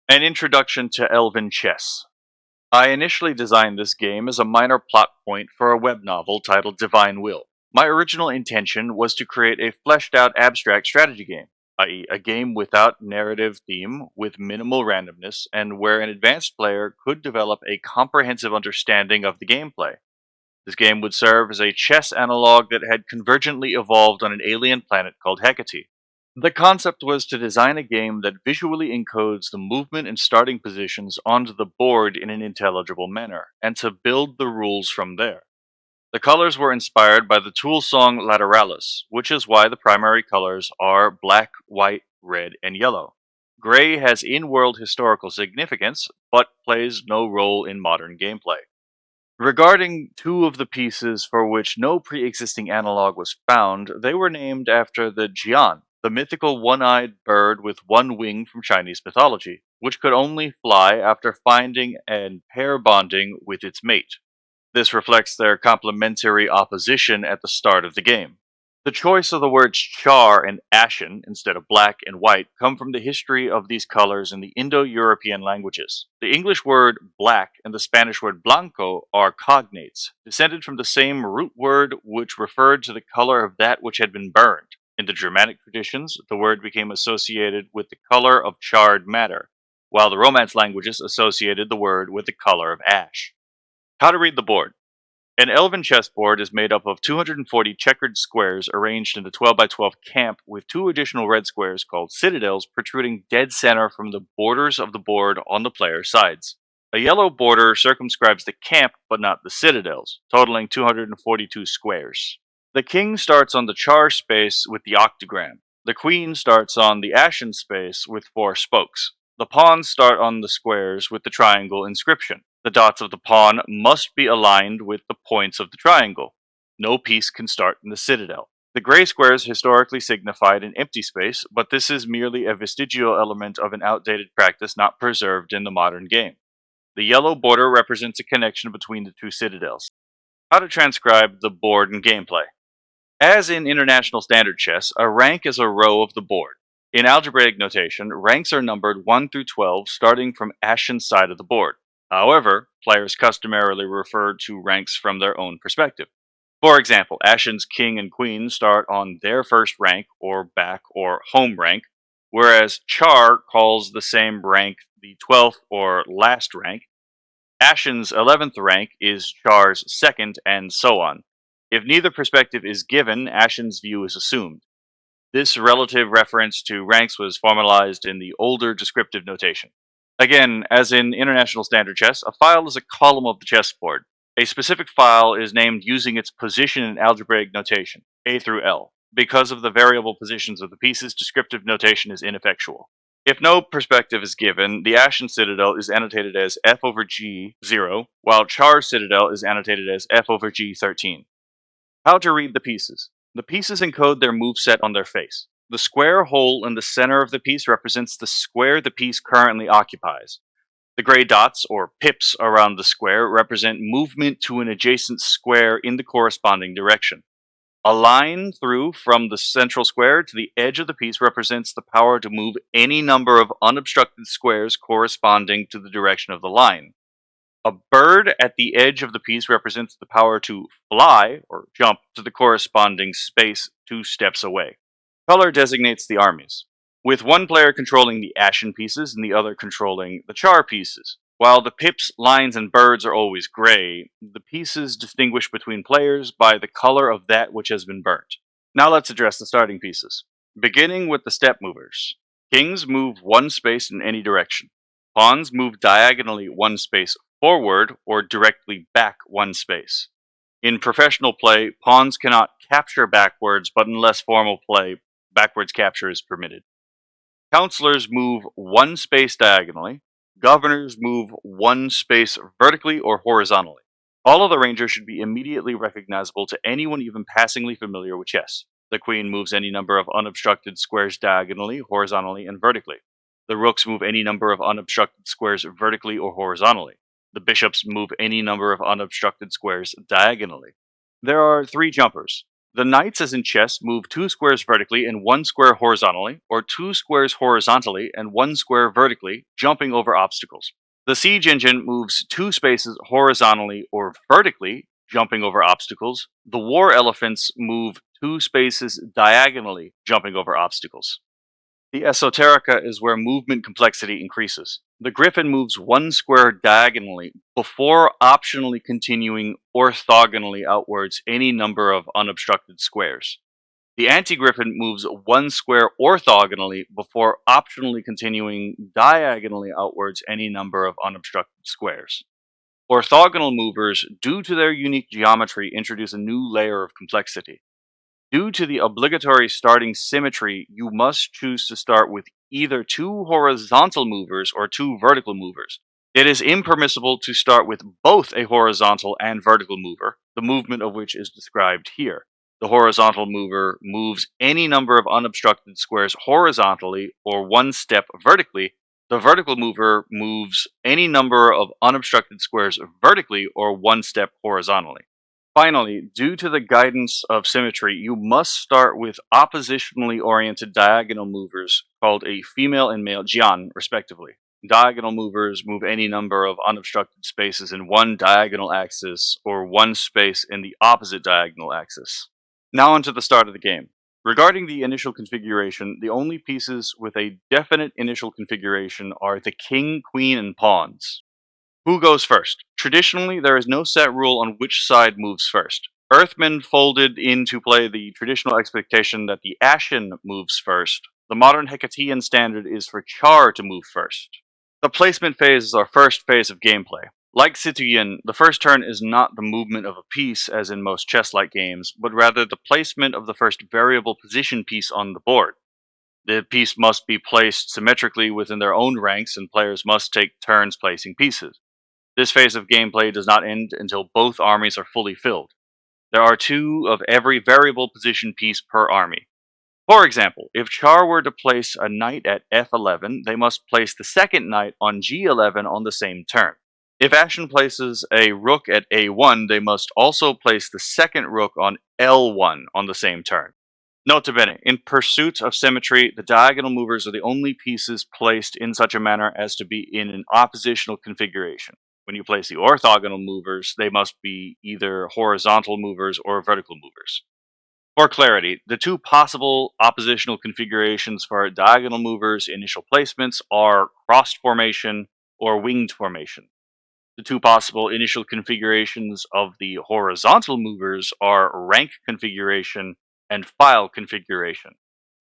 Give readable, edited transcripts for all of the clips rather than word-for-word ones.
An introduction to Elven Chess. I initially designed this game as a minor plot point for a web novel titled Divine Will. My original intention was to create a fleshed out abstract strategy game, i.e., a game without narrative theme, with minimal randomness, and where an advanced player could develop a comprehensive understanding of the gameplay. This game would serve as a chess analog that had convergently evolved on an alien planet called Hecate. The concept was to design a game that visually encodes the movement and starting positions onto the board in an intelligible manner, and to build the rules from there. The colors were inspired by the Tool song Lateralis, which is why the primary colors are black, white, red, and yellow. Gray has in world historical significance, but plays no role in modern gameplay. Regarding two of the pieces for which no pre existing analog was found, they were named after the Jian, the mythical one eyed bird with one wing from Chinese mythology, which could only fly after finding and pair bonding with its mate. This reflects their complementary opposition at the start of the game. The choice of the words char and ashen instead of black and white come from the history of these colors in the Indo-European languages. The English word black and the Spanish word blanco are cognates, descended from the same root word which referred to the color of that which had been burned. In the Germanic traditions, the word became associated with the color of charred matter, while the Romance languages associated the word with the color of ash. How to read the board. An elven chessboard is made up of 240 checkered squares arranged in a 12 by 12 camp with two additional red squares called citadels protruding dead center from the borders of the board on the player's sides. A yellow border circumscribes the camp but not the citadels, totaling 242 squares. The king starts on the char space with the octagram. The queen starts on the ashen space with four spokes. The pawns start on the squares with the triangle inscription. The dots of the pawn must be aligned with the points of the triangle. No piece can start in the citadel. The gray squares historically signified an empty space, but this is merely a vestigial element of an outdated practice not preserved in the modern game. The yellow border represents a connection between the two citadels. How to transcribe the board and gameplay. As in International Standard Chess, a rank is a row of the board. In algebraic notation, ranks are numbered 1 through 12 starting from ashen's side of the board. However, players customarily refer to ranks from their own perspective. For example, Ashen's king and queen start on their first rank, or back or home rank, whereas Char calls the same rank the 12th or last rank. Ashen's 11th rank is Char's second, and so on. If neither perspective is given, Ashen's view is assumed. This relative reference to ranks was formalized in the older descriptive notation. Again, as in International Standard Chess, a file is a column of the chessboard. A specific file is named using its position in algebraic notation, A through L. Because of the variable positions of the pieces, descriptive notation is ineffectual. If no perspective is given, the Ashen citadel is annotated as F over G 0, while Char's citadel is annotated as F over G 13. How to read the pieces. The pieces encode their moveset on their face. The square hole in the center of the piece represents the square the piece currently occupies. The gray dots, or pips, around the square represent movement to an adjacent square in the corresponding direction. A line through from the central square to the edge of the piece represents the power to move any number of unobstructed squares corresponding to the direction of the line. A bird at the edge of the piece represents the power to fly, or jump, to the corresponding space 2 steps away. Color designates the armies, with one player controlling the ashen pieces and the other controlling the char pieces. While the pips, lines, and birds are always gray, the pieces distinguish between players by the color of that which has been burnt. Now let's address the starting pieces. Beginning with the step movers. Kings move one space in any direction. Pawns move diagonally one space forward or directly back one space. In professional play, pawns cannot capture backwards, but in less formal play, backwards capture is permitted. Counselors move one space diagonally. Governors move one space vertically or horizontally. All of the rangers should be immediately recognizable to anyone even passingly familiar with chess. The queen moves any number of unobstructed squares diagonally, horizontally, and vertically. The rooks move any number of unobstructed squares vertically or horizontally. The bishops move any number of unobstructed squares diagonally. There are 3 jumpers. The knights, as in chess, move 2 squares vertically and 1 square horizontally, or 2 squares horizontally and 1 square vertically, jumping over obstacles. The siege engine moves 2 spaces horizontally or vertically, jumping over obstacles. The war elephants move 2 spaces diagonally, jumping over obstacles. The esoterica is where movement complexity increases. The griffin moves 1 square diagonally before optionally continuing orthogonally outwards any number of unobstructed squares. The anti-griffin moves 1 square orthogonally before optionally continuing diagonally outwards any number of unobstructed squares. Orthogonal movers, due to their unique geometry, introduce a new layer of complexity. Due to the obligatory starting symmetry, you must choose to start with either 2 horizontal movers or 2 vertical movers. It is impermissible to start with both a horizontal and vertical mover, the movement of which is described here. The horizontal mover moves any number of unobstructed squares horizontally or 1 step vertically. The vertical mover moves any number of unobstructed squares vertically or 1 step horizontally. Finally, due to the guidance of symmetry, you must start with oppositionally oriented diagonal movers called a female and male jian, respectively. Diagonal movers move any number of unobstructed spaces in one diagonal axis or 1 space in the opposite diagonal axis. Now onto the start of the game. Regarding the initial configuration, the only pieces with a definite initial configuration are the king, queen, and pawns. Who goes first? Traditionally, there is no set rule on which side moves first. Earthmen folded into play the traditional expectation that the Ashen moves first. The modern Hecatean standard is for Char to move first. The placement phase is our first phase of gameplay. Like Citoyen, the first turn is not the movement of a piece, as in most chess-like games, but rather the placement of the first variable position piece on the board. The piece must be placed symmetrically within their own ranks, and players must take turns placing pieces. This phase of gameplay does not end until both armies are fully filled. There are 2 of every variable position piece per army. For example, if Char were to place a knight at f11, they must place the second knight on g11 on the same turn. If Ashen places a rook at a1, they must also place the second rook on l1 on the same turn. Nota bene, in pursuit of symmetry, the diagonal movers are the only pieces placed in such a manner as to be in an oppositional configuration. When you place the orthogonal movers, they must be either horizontal movers or vertical movers. For clarity, the 2 possible oppositional configurations for diagonal movers' initial placements are crossed formation or winged formation. The 2 possible initial configurations of the horizontal movers are rank configuration and file configuration.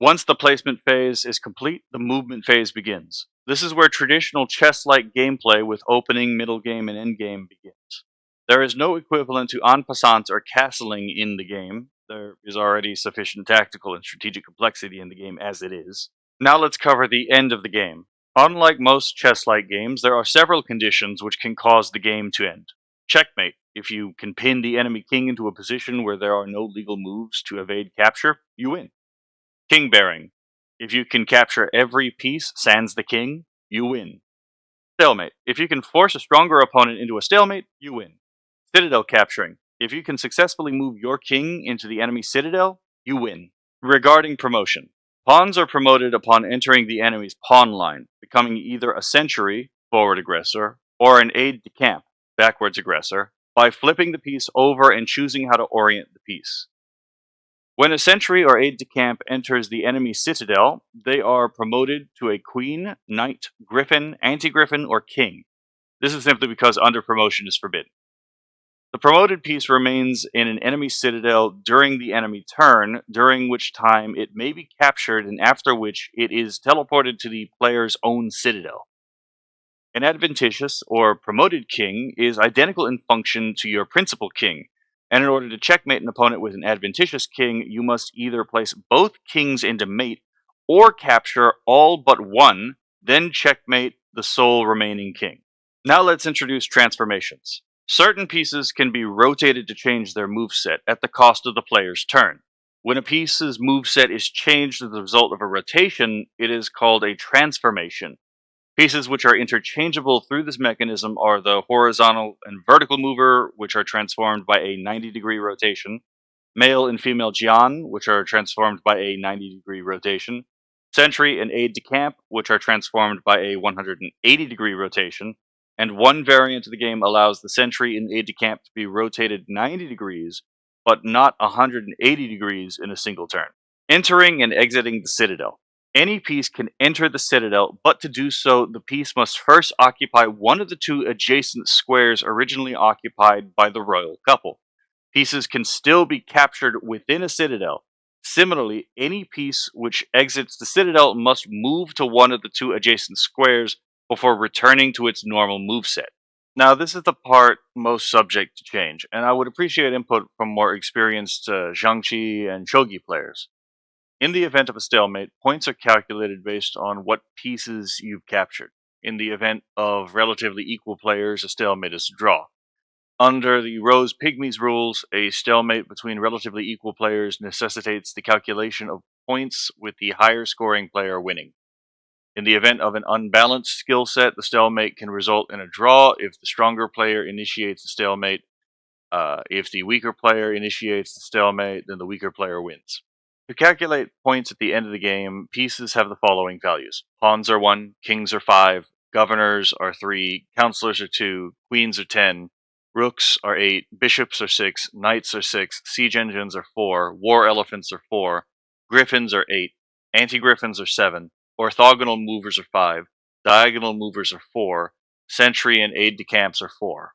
Once the placement phase is complete, the movement phase begins. This is where traditional chess-like gameplay with opening, middle game, and end game begins. There is no equivalent to en passant or castling in the game. There is already sufficient tactical and strategic complexity in the game as it is. Now let's cover the end of the game. Unlike most chess-like games, there are several conditions which can cause the game to end. Checkmate. If you can pin the enemy king into a position where there are no legal moves to evade capture, you win. King bearing. If you can capture every piece sans the king, you win. Stalemate. If you can force a stronger opponent into a stalemate, you win. Citadel capturing. If you can successfully move your king into the enemy citadel, you win. Regarding promotion. Pawns are promoted upon entering the enemy's pawn line, becoming either a sentry, forward aggressor, or an aide-de-camp, backwards aggressor, by flipping the piece over and choosing how to orient the piece. When a sentry or aide-de-camp enters the enemy citadel, they are promoted to a queen, knight, griffin, anti-griffin, or king. This is simply because under promotion is forbidden. The promoted piece remains in an enemy citadel during the enemy turn, during which time it may be captured and after which it is teleported to the player's own citadel. An adventitious or promoted king is identical in function to your principal king, and in order to checkmate an opponent with an adventitious king, you must either place both kings into mate or capture all but one, then checkmate the sole remaining king. Now let's introduce transformations. Certain pieces can be rotated to change their moveset at the cost of the player's turn. When a piece's moveset is changed as a result of a rotation, it is called a transformation. Pieces which are interchangeable through this mechanism are the horizontal and vertical mover, which are transformed by a 90-degree rotation, Male and female Jian, which are transformed by a 90-degree rotation, sentry and aide de camp, which are transformed by a 180-degree rotation, and one variant of the game allows the sentry and aide de camp to be rotated 90 degrees, but not 180 degrees in a single turn. Entering and exiting the citadel. Any piece can enter the citadel, but to do so, the piece must first occupy one of the two adjacent squares originally occupied by the royal couple. Pieces can still be captured within a citadel. Similarly, any piece which exits the citadel must move to one of the two adjacent squares before returning to its normal moveset. Now, this is the part most subject to change, and I would appreciate input from more experienced Zhangqi and Shogi players. In the event of a stalemate, points are calculated based on what pieces you've captured. In the event of relatively equal players, a stalemate is a draw. Under the Rose Pygmies rules, a stalemate between relatively equal players necessitates the calculation of points with the higher scoring player winning. In the event of an unbalanced skill set, the stalemate can result in a draw if the stronger player initiates the stalemate. If the weaker player initiates the stalemate, then the weaker player wins. To calculate points at the end of the game, pieces have the following values. Pawns are 1, kings are 5, governors are 3, counselors are 2, queens are 10, rooks are 8, bishops are 6, knights are 6, siege engines are 4, war elephants are 4, griffins are 8, anti-griffins are 7, orthogonal movers are 5, diagonal movers are 4, sentry and aide de camps are 4.